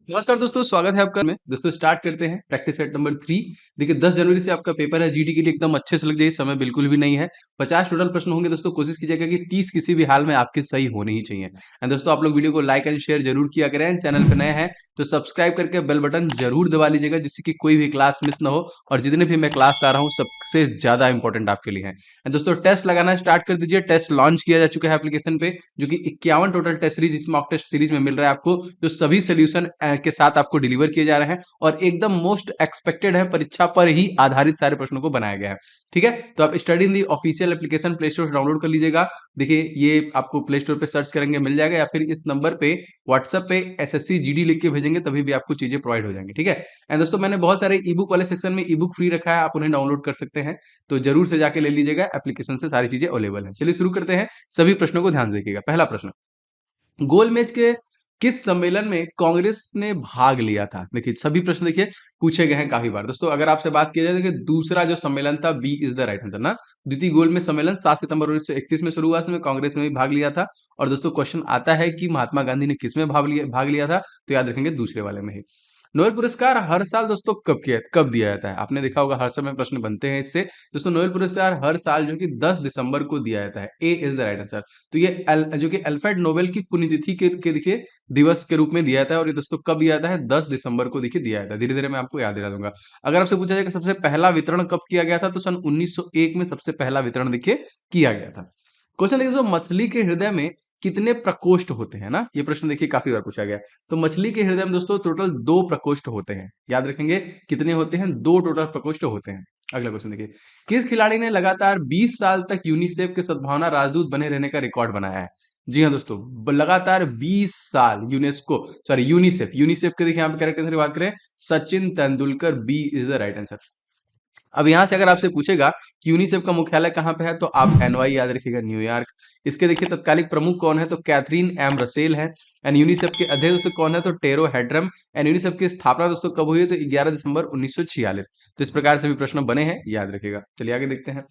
नमस्कार दोस्तों, स्वागत है आपका में। दोस्तों स्टार्ट करते हैं प्रैक्टिस सेट नंबर 3। देखिए 10 जनवरी से आपका पेपर है जीडी के लिए, एकदम अच्छे से लग जाइए, समय बिल्कुल भी नहीं है। 50 टोटल प्रश्न होंगे दोस्तों, कोशिश कीजिएगा कि 30 किसी भी हाल में आपके सही होने ही चाहिए। एंड दोस्तों आप लोग वीडियो को लाइक एंड शेयर जरूर किया करें। चैनल पे नए हैं तो सब्सक्राइब करके बेल बटन जरूर दबा लीजिएगा, जिससे कि कोई भी क्लास मिस ना हो और जितने भी मैं क्लास ला रहा हूँ सबसे ज्यादा इंपॉर्टेंट आपके लिए है। एंड दोस्तों टेस्ट लगाना स्टार्ट कर दीजिए। टेस्ट लॉन्च किया जा चुका है एप्लीकेशन पे, जो कि 51 टोटल टेस्ट सीरीज इस मॉक टेस्ट सीरीज में मिल रहा है आपको, जो सभी सोल्यूशन के साथ आपको डिलीवर किए जा रहे हैं और एकदम मोस्ट एक्सपेक्टेड है, परीक्षा पर ही आधारित सारे प्रश्नों को बनाया गया है। ठीक है, तो आप study in the official application play store से डाउनलोड कर लीजिएगा। देखिए ये आपको प्ले स्टोर पे सर्च करेंगे मिल जाएगा, या फिर इस नंबर पे व्हाट्सएप पे एसएससी जीडी लिख के भेजेंगे तभी भी आपको चीजें प्रोवाइड हो जाएंगी। ठीक है, एंड दोस्तों मैंने बहुत सारे ई बुक वाले सेक्शन में ई बुक फ्री रखा है, आप उन्हें डाउनलोड कर सकते हैं, तो जरूर से जाके ले लीजिएगा। एप्लीकेशन से सारी चीजें अवेलेबल है। चलिए शुरू करते हैं, सभी प्रश्नों को ध्यान से देखिएगा। पहला प्रश्न, गोलमेज के किस सम्मेलन में कांग्रेस ने भाग लिया था? देखिए सभी प्रश्न देखिए पूछे गए हैं काफी बार। दोस्तों अगर आपसे बात किया जाए, देखिए दूसरा जो सम्मेलन था, B is the right answer ना। द्वितीय गोलमेज सम्मेलन 7 सितंबर 1931 में शुरू हुआ, इसमें कांग्रेस ने भी भाग लिया था। और दोस्तों क्वेश्चन आता है कि महात्मा गांधी ने किस में भाग लिया था, तो याद रखेंगे दूसरे वाले में ही। नोबेल पुरस्कार हर साल दोस्तों कब दिया जाता है? आपने देखा होगा हर समय प्रश्न बनते हैं इससे। दोस्तों नोबेल पुरस्कार हर साल जो कि 10 दिसंबर को दिया जाता है। ए इज द राइट आंसर। तो ये जो कि अल्फ्रेड नोबेल की पुण्यतिथि के देखिए दिवस के रूप में दिया जाता है, और ये दोस्तों कब दिया जाता है? 10 दिसंबर को देखिए दिया जाता है। धीरे धीरे मैं आपको याद दिला दूंगा। अगर आपसे पूछा जाए कि सबसे पहला वितरण कब किया गया था, तो सन 1901 में सबसे पहला वितरण देखिए किया गया था। क्वेश्चन देखिए, जो मछली के हृदय में कितने प्रकोष्ठ होते हैं ना, ये प्रश्न देखिए काफी बार पूछा गया है। तो मछली के हृदय में दोस्तों टोटल 2 प्रकोष्ठ होते हैं। याद रखेंगे कितने होते हैं? 2 टोटल प्रकोष्ठ होते हैं। अगला क्वेश्चन देखिए, किस खिलाड़ी ने लगातार 20 साल तक यूनिसेफ के सद्भावना राजदूत बने रहने का रिकॉर्ड बनाया है? जी हाँ दोस्तों, लगातार 20 साल यूनिसेफ यूनिसेफ के देखिए यहाँ पे करेक्ट आंसर की बात करें, Sachin Tendulkar, B is the right answer. अब यहां से अगर आपसे पूछेगा कि यूनिसेफ का मुख्यालय कहां पे है, तो आप एनवाई याद रखिएगा, न्यूयॉर्क। इसके देखिए तत्कालिक प्रमुख कौन है, तो कैथरीन एम रसेल है। एंड यूनिसेफ के अध्यक्ष दोस्तों कौन है, तो टेरो हेड्रम। एंड यूनिसेफ की स्थापना दोस्तों कब हुई है, तो 11 दिसंबर 1946। तो इस प्रकार से भी प्रश्न बने हैं, याद रखिएगा। चलिए आगे देखते हैं,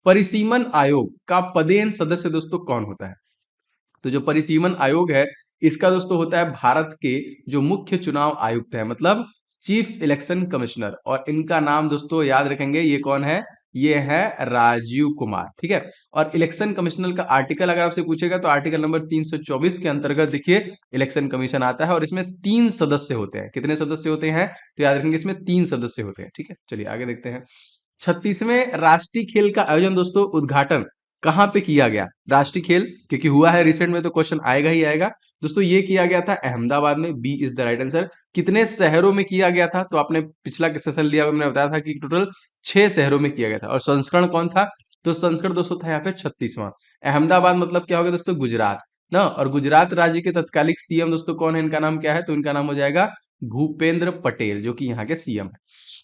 परिसीमन आयोग का पदेन सदस्य दोस्तों कौन होता है? तो जो परिसीमन आयोग है, इसका दोस्तों होता है भारत के जो मुख्य चुनाव आयुक्त है, मतलब चीफ इलेक्शन कमिश्नर। और इनका नाम दोस्तों याद रखेंगे, ये कौन है? ये है राजीव कुमार। ठीक है, और इलेक्शन कमिश्नर का आर्टिकल अगर आपसे पूछेगा, तो आर्टिकल नंबर 324 के अंतर्गत देखिए इलेक्शन कमीशन आता है, और इसमें 3 सदस्य होते हैं। कितने सदस्य होते हैं? तो याद रखेंगे इसमें 3 सदस्य होते हैं। ठीक है, चलिए आगे देखते हैं। 36वें राष्ट्रीय खेल का आयोजन दोस्तों उद्घाटन कहां पे किया गया? राष्ट्रीय खेल क्योंकि हुआ है रिसेंट में, तो क्वेश्चन आएगा ही आएगा। दोस्तों ये किया गया था अहमदाबाद में, B is the right answer. कितने शहरों में किया गया था? तो आपने पिछला सेशन लिया, मैंने बताया था कि टोटल 6 शहरों में किया गया था। और संस्करण कौन था? तो संस्करण दोस्तों था यहाँ पे 36वां। अहमदाबाद मतलब क्या होगा दोस्तों? गुजरात ना। और गुजरात राज्य के तत्कालिक सीएम दोस्तों कौन है? इनका नाम क्या है? तो इनका नाम हो जाएगा भूपेंद्र पटेल, जो कि यहाँ के सीएम है।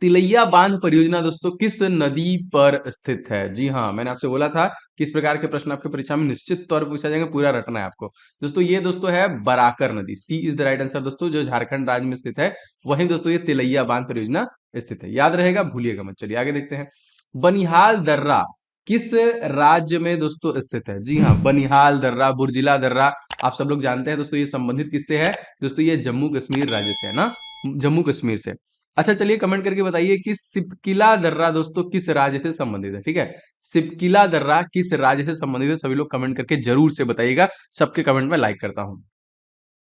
तिलैया बांध परियोजना दोस्तों किस नदी पर स्थित है? जी हाँ, मैंने आपसे बोला था कि इस प्रकार के प्रश्न आपके परीक्षा में निश्चित तौर पर पूछा जाएगा, पूरा रटना है आपको। दोस्तों ये दोस्तों है बराकर नदी, सी इज द राइट आंसर दोस्तों, जो झारखंड राज्य में स्थित है। वहीं दोस्तों ये तिलैया बांध परियोजना स्थित है, याद रहेगा, भूलिएगा मत। चलिए आगे देखते हैं, बनिहाल दर्रा किस राज्य में दोस्तों स्थित है? जी हाँ, बनिहाल दर्रा, बुर्जिला दर्रा, आप सब लोग जानते हैं दोस्तों, ये संबंधित किससे है? दोस्तों ये जम्मू कश्मीर राज्य से है ना, जम्मू कश्मीर से। अच्छा चलिए कमेंट करके बताइए कि सिपकिला दर्रा दोस्तों किस राज्य से संबंधित है? ठीक है, सिपकिला दर्रा किस राज्य से संबंधित है? सभी लोग कमेंट करके जरूर से बताइएगा, सबके कमेंट में लाइक करता हूं।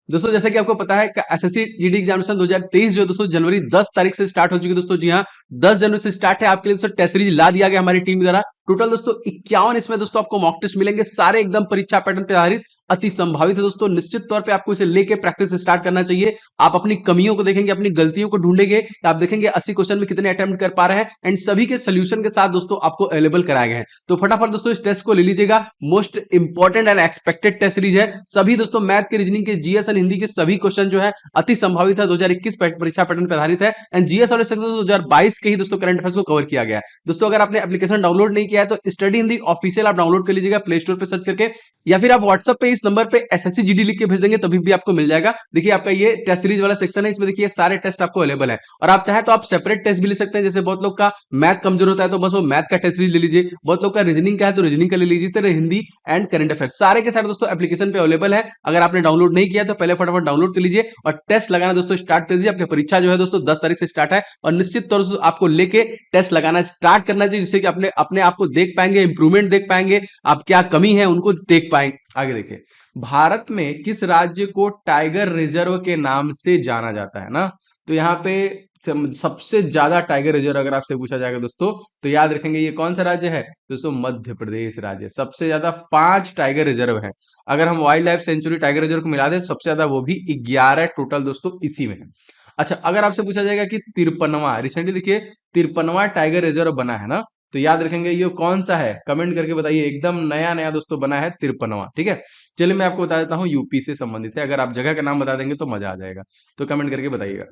दोस्तों जैसा कि आपको पता है एसएससी जीडी एग्जामिनेशन 2023 जो दोस्तों जनवरी 10 तारीख से स्टार्ट हो चुकी है दोस्तों। जी हाँ, 10 जनवरी से स्टार्ट है। आपके लिए दोस्तों टेस्ट सीरीज ला दिया गया हमारी टीम द्वारा। टोटल दोस्तों 51 इसमें दोस्तों आपको मॉक टेस्ट मिलेंगे, सारे एकदम परीक्षा पैटर्न पे आधारित, अति संभावित है दोस्तों। निश्चित तौर पे आपको इसे लेके प्रैक्टिस स्टार्ट करना चाहिए। आप अपनी कमियों को देखेंगे, अपनी गलतियों को ढूंढेंगे, आप देखेंगे 80 क्वेश्चन में कितने अटेम्प्ट कर पा रहे हैं, एंड सभी के सोल्यूशन के साथ दोस्तों आपको अवेलेबल कराए गए हैं। तो फटाफट दोस्तों इस टेस्ट को ले लीजिएगा, most important and expected test series है। सभी दोस्तों मैथ के, रीजनिंग के, जीएस एंड हिंदी के सभी क्वेश्चन जो है अति संभावित है, 2021 परीक्षा पैटर्न पर आधारित है। एंड जीएस और 2022 के ही दोस्तों करंट अफेयर्स को कवर किया गया है। दोस्तों अगर आपने एप्लीकेशन डाउनलोड नहीं किया है, तो स्टडी इन दी ऑफिशियल आप डाउनलोड कर लीजिएगा प्ले स्टोर पर सर्च करके, या फिर आप व्हाट्सएप पे इस इस नंबर पे एसएससी जीडी लिख के भेज देंगे तभी भी आपको मिल जाएगा। देखिए आपका ये टेस्ट सीरीज वाला सेक्शन है, इसमें देखिए सारे टेस्ट आपको अवेलेबल है और आप चाहे तो आप सेपरेट टेस्ट भी ले सकते हैं। जैसे बहुत लोग का मैथ कमजोर होता है तो बस वो मैथ का टेस्ट सीरीज ले लीजिए, बहुत लोग का रीजनिंग का है तो रीजनिंग का ले लीजिए, इस तरह हिंदी एंड करंट अफेयर सारे के सारे दोस्तों एप्लीकेशन पे अवेलेबल है। अगर आपने डाउनलोड नहीं किया तो पहले फटाफट डाउनलोड कर लीजिए और टेस्ट लगाना दोस्तों स्टार्ट कर दीजिए। आपकी परीक्षा जो है दोस्तों 10 तारीख से स्टार्ट है और निश्चित तौर से आपको लेके टेस्ट लगाना स्टार्ट करना चाहिए, जिससे कि अपने अपने आप को देख पाएंगे, इंप्रूवमेंट देख पाएंगे, आप क्या कमी है उनको देख पाएंगे। आगे देखिए, भारत में किस राज्य को टाइगर रिजर्व के नाम से जाना जाता है ना, तो यहाँ पे सबसे ज्यादा टाइगर रिजर्व अगर आपसे पूछा जाएगा दोस्तों तो याद रखेंगे ये कौन सा राज्य है दोस्तों, मध्य प्रदेश राज्य। सबसे ज्यादा 5 टाइगर रिजर्व है। अगर हम wild life sanctuary tiger reserve को मिला दें सबसे ज्यादा वो भी 11 टोटल दोस्तों इसी में है। अच्छा, अगर आपसे पूछा जाएगा कि 53वां रिसेंटली देखिए 53वां टाइगर रिजर्व बना है ना, तो याद रखेंगे ये कौन सा है, कमेंट करके बताइए। एकदम नया नया दोस्तों बना है 53वां। ठीक है, चलिए मैं आपको बता देता हूँ, यूपी से संबंधित है। अगर आप जगह का नाम बता देंगे तो मजा आ जाएगा, तो कमेंट करके बताइएगा।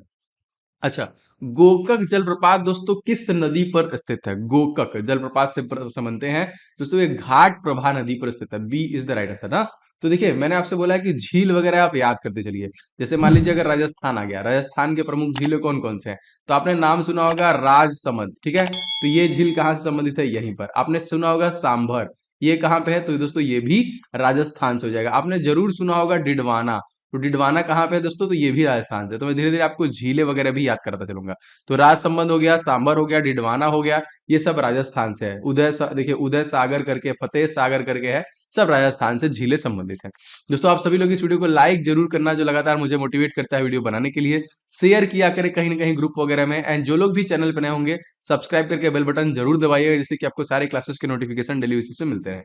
अच्छा, गोकक जलप्रपात दोस्तों किस नदी पर स्थित है? गोकक जलप्रपात से संबंधित हैं दोस्तों, ये घाट प्रभा नदी पर स्थित है। B is the right answer ना। तो देखिए मैंने आपसे बोला है कि झील वगैरह आप याद करते चलिए। जैसे मान लीजिए अगर राजस्थान आ गया, राजस्थान के प्रमुख झीलें कौन कौन से हैं, तो आपने नाम सुना होगा राजसमंद। ठीक है, तो ये झील कहाँ से संबंधित है, यहीं पर। आपने सुना होगा सांभर, ये कहाँ पे है, तो दोस्तों ये भी राजस्थान से हो जाएगा। आपने जरूर सुना होगा डिडवाना, तो डिडवाना कहाँ पे है दोस्तों, तो ये भी राजस्थान से। तो मैं धीरे धीरे आपको झीलें वगैरह भी याद करता चलूंगा। तो राजसमंद हो गया, सांबर हो गया, डिडवाना हो गया, ये सब राजस्थान से है। देखिए उदय सागर करके, फतेह सागर करके है, सब राजस्थान से झीलें संबंधित है। दोस्तों आप सभी लोग इस वीडियो को लाइक जरूर करना, जो लगातार मुझे मोटिवेट करता है वीडियो बनाने के लिए। शेयर किया करें कहीं ना कहीं ग्रुप वगैरह में, एंड जो लोग भी चैनल पर नए होंगे सब्सक्राइब करके बेल बटन जरूर दबाइएगा, जिससे कि आपको सारे क्लासेस के नोटिफिकेशन डेली बेसिस पे मिलते हैं।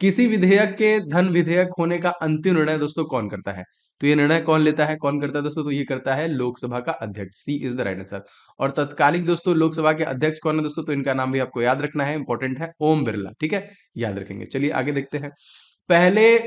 किसी विधेयक के धन विधेयक होने का अंतिम निर्णय दोस्तों कौन करता है, तो ये निर्णय कौन लेता है, कौन करता है दोस्तों, तो ये करता है लोकसभा का अध्यक्ष। सी इज द राइट आंसर। और तत्कालिक दोस्तों लोकसभा के अध्यक्ष कौन है दोस्तों, तो इनका नाम भी आपको याद रखना है, इंपॉर्टेंट है, ओम बिरला। ठीक है, याद रखेंगे। चलिए आगे देखते हैं। पहले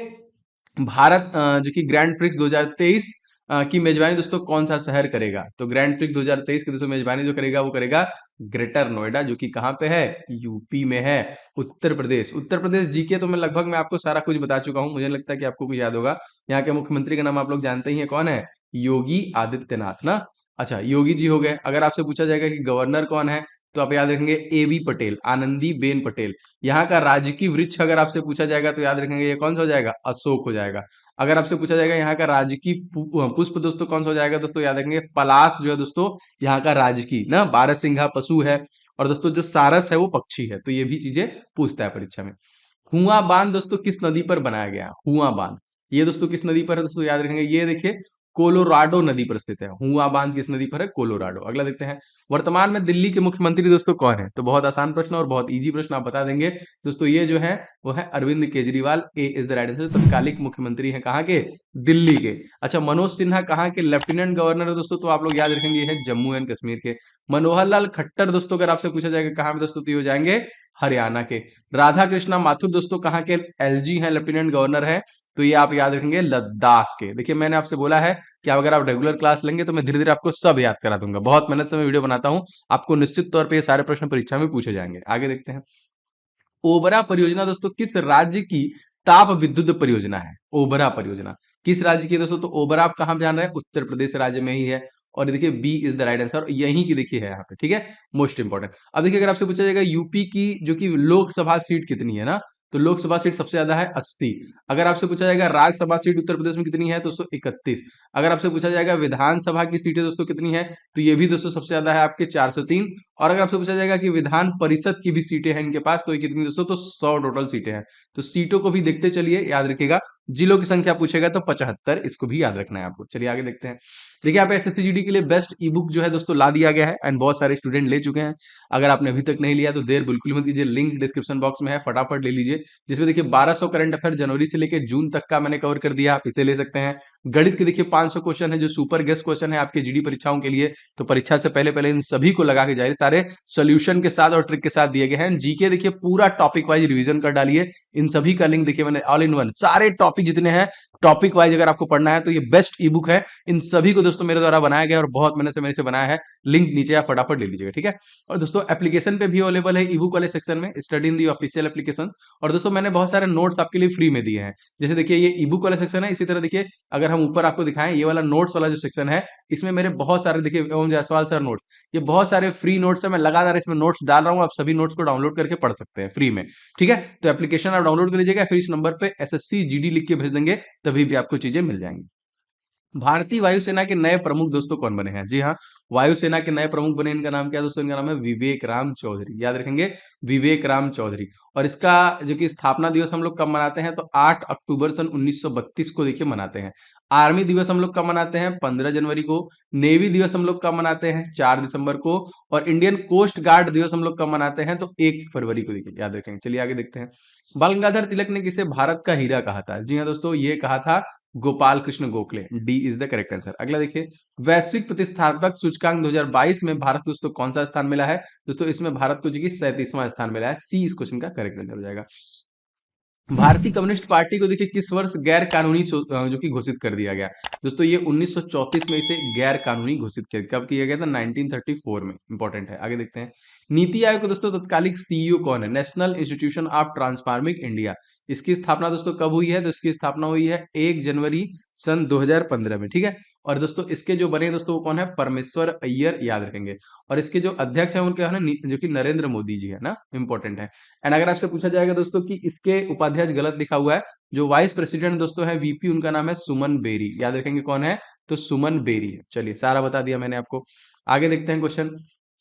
भारत जो कि ग्रैंड प्रिक्स 2023 की मेजबानी दोस्तों कौन सा शहर करेगा, तो ग्रैंड प्रिक्स 2023 की दोस्तों मेजबानी जो करेगा वो करेगा ग्रेटर नोएडा, जो कि कहाँ पे है, यूपी में है। उत्तर प्रदेश, उत्तर प्रदेश जीके तो मैं आपको सारा कुछ बता चुका हूँ, मुझे लगता है कि आपको कुछ याद होगा। यहाँ के मुख्यमंत्री का नाम आप लोग जानते ही है, कौन है, योगी आदित्यनाथ ना। अच्छा, योगी जी हो गए। अगर आपसे पूछा जाएगा कि गवर्नर कौन है, तो आप याद रखेंगे एबी पटेल, आनंदी बेन पटेल। यहाँ का राजकीय वृक्ष अगर आपसे पूछा जाएगा तो याद रखेंगे ये कौन सा हो जाएगा, अशोक हो जाएगा। अगर आपसे पूछा जाएगा यहाँ का राजकीय पुष्प दोस्तों कौन सा हो जाएगा, दोस्तों याद रखेंगे पलाश जो है दोस्तों यहाँ का राजकीय ना, बारहसिंघा पशु है। और दोस्तों जो सारस है वो पक्षी है। तो ये भी चीजें पूछता है परीक्षा में। हुआ बांध दोस्तों किस नदी पर बनाया गया, हुआ बांध ये दोस्तों किस नदी पर है, दोस्तों याद रखेंगे, ये देखिए कोलोराडो नदी पर स्थित है। हुआ बांध किस नदी पर है, कोलोराडो। अगला देखते हैं, वर्तमान में दिल्ली के मुख्यमंत्री दोस्तों कौन है, तो बहुत आसान प्रश्न और बहुत इजी प्रश्न आप बता देंगे दोस्तों। ये जो है वो है अरविंद केजरीवाल, ए इज द राइट आंसर। तत्कालिक मुख्यमंत्री है कहाँ के, दिल्ली के। अच्छा, मनोज सिन्हा कहाँ के लेफ्टिनेंट गवर्नर है दोस्तों, तो आप लोग याद रखेंगे ये है जम्मू एंड कश्मीर के। मनोहर लाल खट्टर दोस्तों अगर आपसे पूछा जाएगा कहाँ पे दोस्तों, तो ये हो जाएंगे हरियाणा के। राधा कृष्णा माथुर दोस्तों कहाँ के एलजी हैं, लेफ्टिनेंट गवर्नर है, तो ये आप याद रखेंगे लद्दाख के। देखिए मैंने आपसे बोला है कि अगर आप रेगुलर क्लास लेंगे तो मैं धीरे धीरे आपको सब याद करा दूंगा। बहुत मेहनत से मैं वीडियो बनाता हूं, आपको निश्चित तौर पे ये सारे प्रश्न परीक्षा में पूछे जाएंगे। आगे देखते हैं, ओबरा परियोजना दोस्तों किस राज्य की ताप विद्युत परियोजना है, ओबरा परियोजना किस राज्य की है दोस्तों, तो ओबरा आप कहां जान रहे हैं, उत्तर प्रदेश राज्य में ही है। और देखिए B is the right answer, यहीं की देखिए है यहाँ पे। ठीक है, मोस्ट इंपॉर्टेंट। अब देखिए अगर आपसे पूछा जाएगा यूपी की जो कि लोकसभा सीट कितनी है ना, तो लोकसभा सीट सबसे ज्यादा है 80। अगर आपसे पूछा जाएगा राज्यसभा सीट उत्तर प्रदेश में कितनी है, दोस्तों 31। अगर आपसे पूछा जाएगा विधानसभा की सीटें दोस्तों कितनी है, तो ये भी दोस्तों सबसे ज्यादा है आपके 403। और अगर आपसे पूछा जाएगा कि विधान परिषद की भी सीटें हैं इनके पास, तो ये कितनी दोस्तों, तो 100 टोटल सीटें हैं। तो सीटों को भी देखते चलिए, याद रखिएगा। जिलों की संख्या पूछेगा तो 75, इसको भी याद रखना है आपको। चलिए आगे देखते हैं। देखिए आप एसएससी जीडी के लिए बेस्ट ई बुक जो है दोस्तों ला दिया गया है, एंड बहुत सारे स्टूडेंट ले चुके हैं। अगर आपने अभी तक नहीं लिया तो देर बिल्कुल मत कीजिए, लिंक डिस्क्रिप्शन बॉक्स में है, फटाफट ले लीजिए। जिसमें देखिए 1200 करंट अफेयर जनवरी से लेकर जून तक का मैंने कवर कर दिया, आप इसे ले सकते हैं। गणित के देखिए 500 क्वेश्चन है जो सुपर गेस्ट क्वेश्चन है आपके जीडी परीक्षाओं के लिए, तो परीक्षा से पहले पहले इन सभी को लगा के जाइए, सारे सोल्यूशन के साथ और ट्रिक के साथ दिए गए हैं। जीके देखिए पूरा टॉपिक वाइज रिवीजन कर डालिए, इन सभी का लिंक देखिए मैंने ऑल इन वन सारे टॉपिक जितने हैं, टॉपिक वाइज अगर आपको पढ़ना है तो ये बेस्ट ई बुक है। इन सभी को दोस्तों मेरे द्वारा बनाया गया है और बहुत मेरे से बनाया है। लिंक नीचे आप फटाफट ले लीजिएगा, ठीक है। और दोस्तों एप्लीकेशन पे भी अवेलेबल है ई बुक वाले सेक्शन में, study in the official application. और दोस्तों मैंने बहुत सारे नोट्स आपके लिए फ्री में दिए हैं। जैसे देखिए ये ई बुक वाला सेक्शन है, इसी तरह देखिए अगर हम ऊपर आपको दिखाएं ये वाला नोट्स वाला जो सेक्शन है, इसमें मेरे बहुत सारे देखिए ओम जायसवाल सर नोट्स, ये बहुत सारे फ्री नोट्स है। मैं लगातार इसमें नोट्स डाल रहा हूँ, आप सभी नोट्स को डाउनलोड करके पढ़ सकते हैं फ्री में, ठीक है। तो एप्लीकेशन आप डाउनलोड कर लीजिएगा, फिर इस नंबर पे एसएससी जीडी लिख के भेज देंगे, तभी भी आपको चीजें मिल जाएंगी। भारतीय वायुसेना के नए प्रमुख दोस्तों कौन बने हैं? जी हाँ, वायुसेना के नए प्रमुख बने, इनका नाम क्या है दोस्तों? इनका नाम है विवेक राम चौधरी, याद रखेंगे विवेक राम चौधरी। और इसका जो कि स्थापना दिवस हम लोग कब मनाते हैं? तो 8 अक्टूबर सन 1932 को देखिए मनाते हैं। आर्मी दिवस हम लोग कब मनाते हैं? 15 जनवरी को। नेवी दिवस हम लोग कब मनाते हैं? 4 दिसंबर को। और इंडियन कोस्ट गार्ड दिवस हम लोग कब मनाते हैं? तो 1 फरवरी को, देखिए याद रखेंगे। चलिए आगे देखते हैं। बाल गंगाधर तिलक ने किसे भारत का हीरा कहा था? जी हाँ दोस्तों, ये कहा था Gopal Krishna Gokhale. D is the correct answer. अगला देखिए, वैश्विक प्रतिस्थापक सूचकांक 2022 में भारत को दोस्तों कौन सा स्थान मिला है? दोस्तों इसमें भारत को जो कि 37वां स्थान मिला है। सी इस क्वेश्चन का करेक्ट आंसर हो जाएगा। भारतीय कम्युनिस्ट पार्टी को देखिए किस वर्ष गैर कानूनी जो कि घोषित कर दिया गया? दोस्तों ये 1934 में इसे गैर कानूनी घोषित किया, कब किया गया था? 1934 में। इंपॉर्टेंट है, आगे देखते हैं। नीति आयोग का दोस्तों तत्कालिक सीईओ कौन है? National institution of transforming India. इसकी स्थापना दोस्तों कब हुई है? तो इसकी स्थापना हुई है 1 जनवरी सन 2015 में, ठीक है। और दोस्तों इसके जो बने दोस्तों वो कौन है? परमेश्वर अय्यर, याद रखेंगे। और इसके जो अध्यक्ष हैं उनके है ना, जो कि नरेंद्र मोदी जी है ना, इंपॉर्टेंट है। एंड अगर आपसे पूछा जाएगा दोस्तों कि इसके उपाध्यक्ष गलत लिखा हुआ है, जो वाइस प्रेसिडेंट दोस्तों है वीपी, उनका नाम है सुमन बेरी, याद रखेंगे कौन है? तो सुमन बेरी है। चलिए सारा बता दिया मैंने आपको। आगे देखते हैं क्वेश्चन।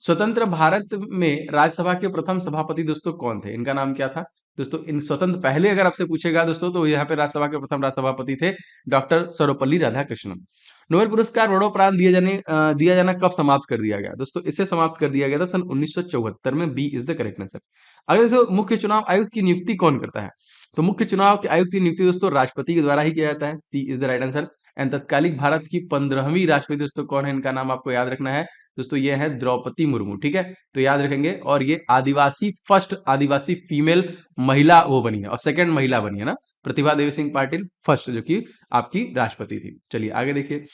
स्वतंत्र भारत में राज्यसभा के प्रथम सभापति दोस्तों कौन थे? इनका नाम क्या था? दोस्तों इन स्वतंत्र पहले अगर आपसे पूछेगा दोस्तों तो यहाँ पे राज्यसभा के प्रथम राज्यसभापति थे डॉक्टर सर्वपल्ली राधाकृष्णन। नोबेल पुरस्कार मरणोपरांत दिया जाना कब समाप्त कर दिया गया? दोस्तों इसे समाप्त कर दिया गया था सन 1974 में। B is the correct answer. अगर दोस्तों मुख्य चुनाव आयुक्त की नियुक्ति कौन करता है? तो मुख्य चुनाव के आयुक्त की नियुक्ति दोस्तों राष्ट्रपति के द्वारा ही किया जाता है। C is the right answer. And तत्कालिक भारत की 15वीं राष्ट्रपति दोस्तों कौन है? इनका नाम आपको याद रखना है दोस्तों, ये है द्रौपदी मुर्मू, ठीक है। तो याद रखेंगे। और ये आदिवासी फर्स्ट आदिवासी फीमेल महिला वो बनी है, और सेकंड महिला बनी है ना, प्रतिभा देवी सिंह पाटिल फर्स्ट जो कि आपकी राष्ट्रपति थी। चलिए आगे देखिए।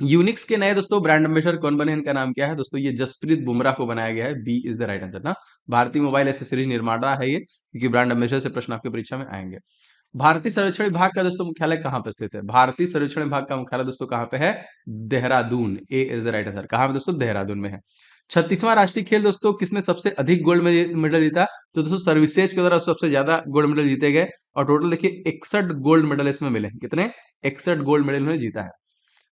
यूनिक्स के नए दोस्तों ब्रांड एम्बेसडर कौन बने? इनका नाम क्या है दोस्तों? ये जसप्रीत बुमराह को बनाया गया है। B is the right answer ना। भारतीय मोबाइल एसेसरीज निर्माता है ये, क्योंकि ब्रांड एम्बेसडर से प्रश्न आपकी परीक्षा में आएंगे। भारतीय सर्वेक्षण विभाग का दोस्तों मुख्यालय कहाँ पे स्थित है? भारतीय सर्वेक्षण विभाग का मुख्यालय दोस्तों कहाँ पे है? देहरादून। ए इज द राइट आंसर। कहाँ पे दोस्तों? देहरादून में है। 36वां राष्ट्रीय खेल दोस्तों किसने सबसे अधिक गोल्ड मेडल जीता? तो दोस्तों सर्विसेज के द्वारा सबसे ज्यादा गोल्ड मेडल जीते गए, और टोटल देखिए 61 गोल्ड मेडल इसमें मिले। कितने? 61 गोल्ड मेडल इन्होंने जीता है।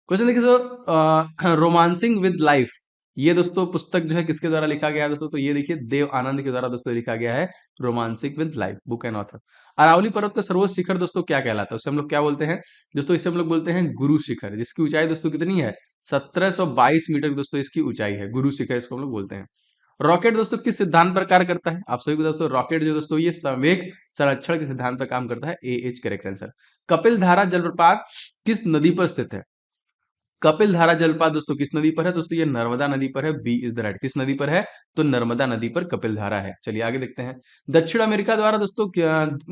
क्वेश्चन देखिए सो, रोमांसिंग विद लाइफ, ये दोस्तों पुस्तक जो है किसके द्वारा लिखा गया है दोस्तों? तो ये देखिए देव आनंद के द्वारा दोस्तों लिखा गया है romancing with life, book and author. Aravalli पर्वत का सर्वोच्च शिखर दोस्तों क्या कहलाता है? उसे हम लोग क्या बोलते हैं दोस्तों? इसे हम लोग बोलते हैं गुरु शिखर, जिसकी ऊंचाई दोस्तों कितनी है? 1722 मीटर दोस्तों इसकी ऊंचाई है। गुरु शिखर इसको हम लोग बोलते हैं। रॉकेट दोस्तों किस सिद्धांत पर कार्य करता है? आप सभी को दोस्तों रॉकेट जो दोस्तों ये संवेग संरक्षण के सिद्धांत पर काम करता है। A H correct answer. Kapil धारा जलप्रपात किस नदी पर स्थित है? कपिल धारा जलप्रपात दोस्तों किस नदी पर है? दोस्तों ये नर्मदा नदी पर है। B is the right. किस नदी पर है? तो नर्मदा नदी पर कपिल धारा है। चलिए आगे देखते हैं। दक्षिण अमेरिका द्वारा दोस्तों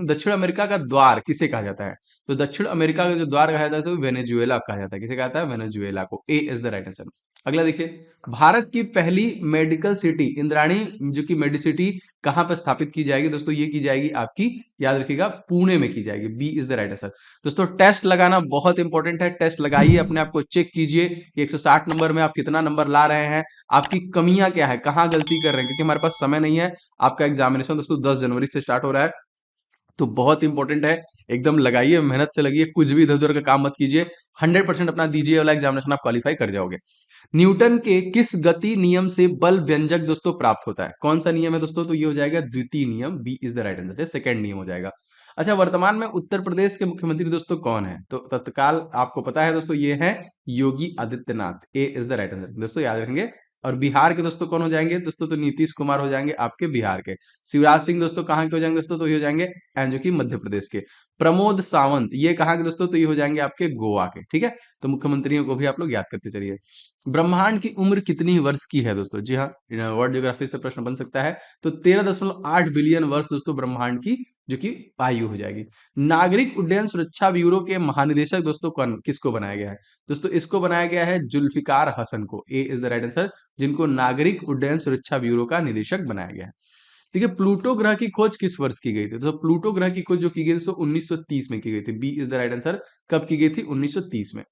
दक्षिण अमेरिका का द्वार किसे कहा जाता है? तो दक्षिण अमेरिका का जो द्वार कहा जाता है तो वेनेजुएला कहा जाता है। किसे कहा जाता है? वेनेजुएला को। ए इज द राइट आंसर। अगला देखिए, भारत की पहली मेडिकल सिटी इंद्राणी जो कि मेडिसिटी कहां पर स्थापित की जाएगी? दोस्तों ये की जाएगी आपकी, याद रखिएगा, पुणे में की जाएगी। B is the right answer. दोस्तों टेस्ट लगाना बहुत इंपॉर्टेंट है। टेस्ट लगाइए, अपने आप को चेक कीजिए कि 160 नंबर में आप कितना नंबर ला रहे हैं, आपकी कमियां क्या है, कहां गलती कर रहे हैं, क्योंकि हमारे पास समय नहीं है। आपका एग्जामिनेशन दोस्तों 10 जनवरी से स्टार्ट हो रहा है, तो बहुत इंपॉर्टेंट है। एकदम लगाइए, मेहनत से लगिए, कुछ भी इधर उधर का काम मत कीजिए। 100% अपना दीजिए वाला एग्जामिनेशन आप क्वालिफाई कर जाओगे। न्यूटन के किस गति नियम से बल व्यंजक दोस्तों प्राप्त होता है? कौन सा नियम है दोस्तों? तो ये हो जाएगा द्वितीय नियम। B is the right answer. Second नियम हो जाएगा। अच्छा, वर्तमान में उत्तर प्रदेश के मुख्यमंत्री दोस्तों कौन है? तो तत्काल आपको पता है दोस्तों, ये है योगी आदित्यनाथ। ए इज द राइट आंसर दोस्तों, याद रखेंगे। और बिहार के दोस्तों कौन हो जाएंगे दोस्तों? तो नीतीश कुमार हो जाएंगे आपके बिहार के। शिवराज सिंह दोस्तों कहाँ के हो जाएंगे दोस्तों? तो ये हो जाएंगे जो कि मध्य प्रदेश के। प्रमोद सावंत ये कहाँ के दोस्तों? तो ये हो जाएंगे आपके गोवा के, ठीक है। तो मुख्यमंत्रियों को भी आप लोग याद करते चलिए। ब्रह्मांड की उम्र कितनी वर्ष की है दोस्तों? जी हाँ, वर्ल्ड ज्योग्राफी से प्रश्न बन सकता है। तो 13.8 बिलियन वर्ष दोस्तों ब्रह्मांड की जो कि आयु हो जाएगी। नागरिक उड्डयन सुरक्षा ब्यूरो के महानिदेशक दोस्तों कौन किसको बनाया गया है? दोस्तों इसको बनाया गया है जुल्फिकार हसन को। ए इज द राइट आंसर, जिनको नागरिक उड्डयन सुरक्षा ब्यूरो का निदेशक बनाया गया है। देखिए प्लूटो ग्रह की खोज किस वर्ष की गई थी? तो प्लूटो ग्रह की खोज जो की गई थी 1930 में की गई थी। B is the right answer, कब की गई थी? 1930 में।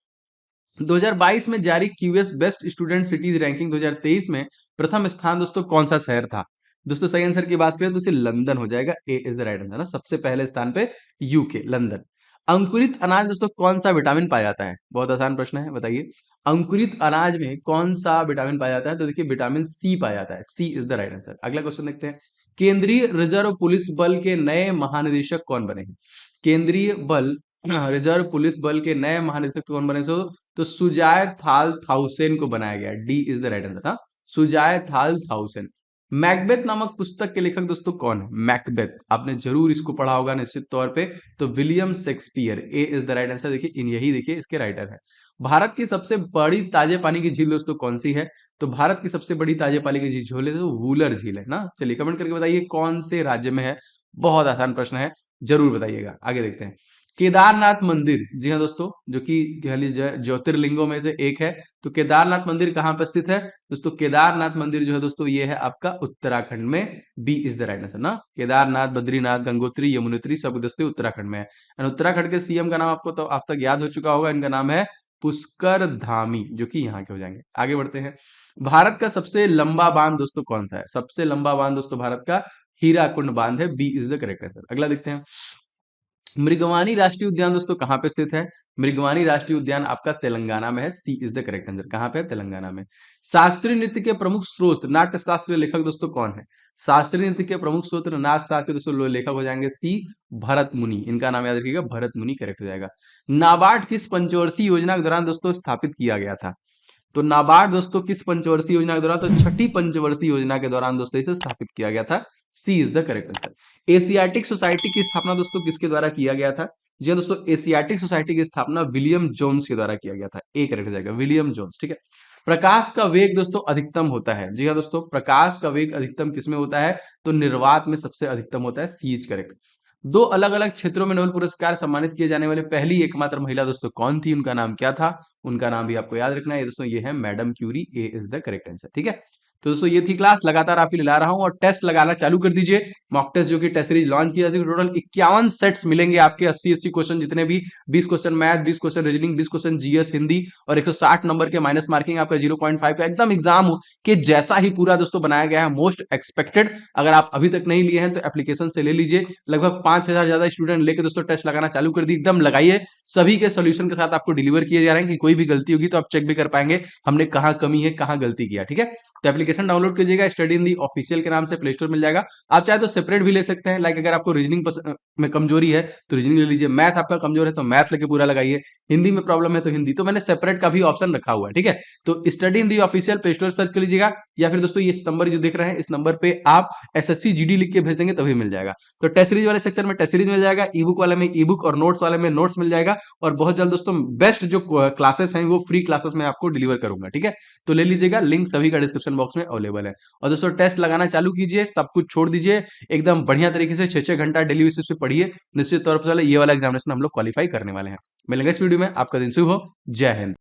2022 में जारी QS best student cities ranking 2023 में प्रथम स्थान दोस्तों कौन सा शहर था? दोस्तों सही आंसर की बात करें तो उसे लंदन हो जाएगा। ए इज द राइट आंसर ना, सबसे पहले स्थान पे यूके लंदन। अंकुरित अनाज दोस्तों कौन सा विटामिन पाया जाता है? बहुत आसान प्रश्न है, बताइए। अंकुरित अनाज में कौन सा विटामिन पाया जाता है? तो देखिए विटामिन सी पाया जाता है। C is the right answer. अगला क्वेश्चन देखते हैं। केंद्रीय रिजर्व पुलिस बल के नए महानिदेशक कौन बने हैं? केंद्रीय बल रिजर्व पुलिस बल के नए महानिदेशक कौन बने? तो सुजाय थाल थाउसेन को बनाया गया। D is the right answer. हाँ, सुजाय थाल थाउसेन। मैकबेथ नामक पुस्तक के लेखक दोस्तों कौन है? मैकबेथ, आपने जरूर इसको पढ़ा होगा निश्चित तौर पे। तो William Shakespeare. A is the right answer. देखिए इन यही देखिए इसके राइटर है। भारत की सबसे बड़ी ताजे पानी की झील दोस्तों कौन सी है? तो भारत की सबसे बड़ी ताजे पानी की झील है तो वूलर झील है ना। चलिए कमेंट करके बताइए कौन से राज्य में है। बहुत आसान प्रश्न है, जरूर बताइएगा। आगे देखते हैं। केदारनाथ मंदिर, जी हाँ दोस्तों, जो कि कह लीजिए ज्योतिर्लिंगों में से एक है। तो केदारनाथ मंदिर कहाँ पर स्थित है? दोस्तों केदारनाथ मंदिर जो है दोस्तों ये है आपका उत्तराखंड में। B is the right answer ना। केदारनाथ, बद्रीनाथ, गंगोत्री, यमुनोत्री सब दोस्तों उत्तराखंड में है। और उत्तराखंड के सीएम का नाम आपको तो आप तक याद हो चुका होगा, इनका नाम है पुष्कर धामी, जो कि यहाँ के हो जाएंगे। आगे बढ़ते हैं। भारत का सबसे लंबा बांध दोस्तों कौन सा है? सबसे लंबा बांध दोस्तों भारत का हीराकुंड बांध है। B is the correct answer. अगला देखते हैं। मृगवानी राष्ट्रीय उद्यान दोस्तों कहाँ पे स्थित है? मृगवानी राष्ट्रीय उद्यान आपका तेलंगाना में है। C is the correct answer. कहाँ पे है? तेलंगाना में। शास्त्रीय नृत्य के प्रमुख स्रोत नाट्य शास्त्र लेखक दोस्तों कौन है? शास्त्रीय नृत्य के प्रमुख स्रोत नाट्य शास्त्र के दोस्तों लेखक हो जाएंगे सी भरत मुनि। इनका नाम याद रखिएगा, भरत मुनि करेक्ट हो जाएगा। नाबार्ड किस पंचवर्षीय योजना के दौरान दोस्तों स्थापित किया गया था? तो नाबार्ड दोस्तों किस पंचवर्षीय योजना के दौरान? तो छठी पंचवर्षीय योजना के दौरान दोस्तों इसे स्थापित किया गया था। C is the correct answer. Asiatic society की स्थापना दोस्तों किसके द्वारा किया गया था? जी हाँ दोस्तों, एशियाटिक सोसाइटी की स्थापना विलियम जोन्स के द्वारा किया गया था। ए करेक्ट हो जाएगा, विलियम जोन्स। ठीक है। प्रकाश का वेग दोस्तों अधिकतम होता है। जी हाँ दोस्तों, प्रकाश का वेग अधिकतम किसमें होता है? तो निर्वात में सबसे अधिकतम होता है। C is correct. दो अलग अलग क्षेत्रों में नोबेल पुरस्कार सम्मानित किए जाने वाले पहली एकमात्र महिला दोस्तों कौन थी? उनका नाम क्या था? उनका नाम भी आपको याद रखना है दोस्तों, ये है madam Curie. A is the correct answer. ठीक है। तो दोस्तों ये थी क्लास, लगातार आपके लिए ला रहा हूं और टेस्ट लगाना चालू कर दीजिए। मॉक टेस्ट जो कि टेस्ट सीरीज लॉन्च किया, टोटल 51 सेट्स मिलेंगे आपके। 80-80 क्वेश्चन जितने भी, 20 question math, 20 question reasoning, 20 question GS Hindi और 160 नंबर के माइनस मार्किंग आपका 0.5 का एकदम एग्जाम के जैसा ही पूरा दोस्तों बनाया गया है, मोस्ट एक्सपेक्टेड। अगर आप अभी तक नहीं लिए हैं तो एप्लीकेशन से ले लीजिए। लगभग 5,000 ज्यादा स्टूडेंट लेकर दोस्तों टेस्ट लगाना चालू कर दी, एकदम लगाइए। सभी के सोल्यूशन के साथ आपको डिलीवर किए जा रहे हैं कि कोई भी गलती होगी तो आप चेक भी कर पाएंगे हमने कहाँ कमी है, कहाँ गलती किया। ठीक है। तो एप्लीकेशन डाउनलोड कीजिएगा, स्टडी इन दी ऑफिशियल के नाम से प्ले स्टोर मिल जाएगा। आप चाहे तो सेपरेट भी ले सकते हैं। लाइक अगर आपको रीजनिंग में कमजोरी है तो रीजनिंग ले लीजिए, मैथ आपका कमजोर है तो मैथ लेके पूरा लगाइए, हिंदी में प्रॉब्लम है तो हिंदी। तो मैंने सेपरेट का भी ऑप्शन रखा हुआ है। ठीक है। तो study in the official play store search कर लीजिएगा, या फिर दोस्तों ये नंबर जो देख रहे हैं इस नंबर पे आप एसएससी जीडी लिख के भेज देंगे तभी मिल जाएगा। तो टेस्ट सीरीज वाले सेक्शन में टेस्ट सीरीज मिल जाएगा, ई बुक वाले में ई बुक और नोट्स वाले में नोट्स मिल जाएगा। और बहुत जल्द दोस्तों बेस्ट जो क्लासेस हैं वो फ्री क्लासेस में आपको डिलीवर करूंगा। ठीक है। तो ले लीजिएगा, लिंक सभी का डिस्क्रिप्शन बॉक्स में अवेलेबल है। और दोस्तों टेस्ट लगाना चालू कीजिए, सब कुछ छोड़ दीजिए, एकदम बढ़िया तरीके से 6-6 घंटा डेली बेसिस पे पढ़िए। निश्चित तौर पर ये वाला एग्जामिनेशन हम लोग क्वालिफाई करने वाले हैं। मिलेंगे इस वीडियो में। आपका दिन शुभ हो। जय हिंद।